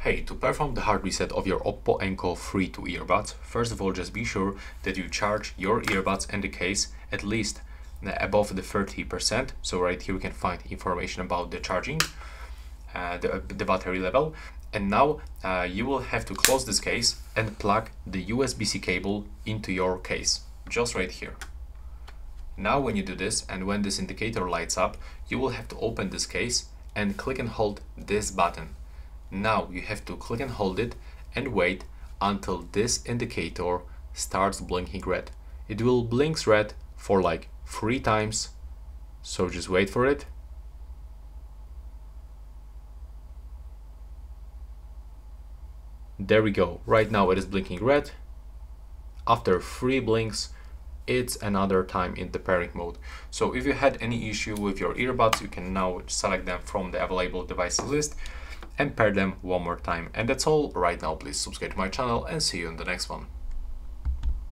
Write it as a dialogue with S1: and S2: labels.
S1: Hey, to perform the hard reset of your OPPO Enco Free 2 earbuds, first of all just be sure that you charge your earbuds and the case at least above the 30%. So right here we can find information about the charging, the battery level. And now you will have to close this case and plug the USB-C cable into your case, just right here. Now when you do this and when this indicator lights up, you will have to open this case and click and hold this button. Now you have to click and hold it and wait until this indicator starts blinking red. It will blink red for like 3 times, so just wait for it. There we go, right now it is blinking red. After 3 blinks, it's another time in the pairing mode. So if you had any issue with your earbuds, you can now select them from the available devices list and pair them one more time. And that's all right now. Please subscribe to my channel and see you in the next one.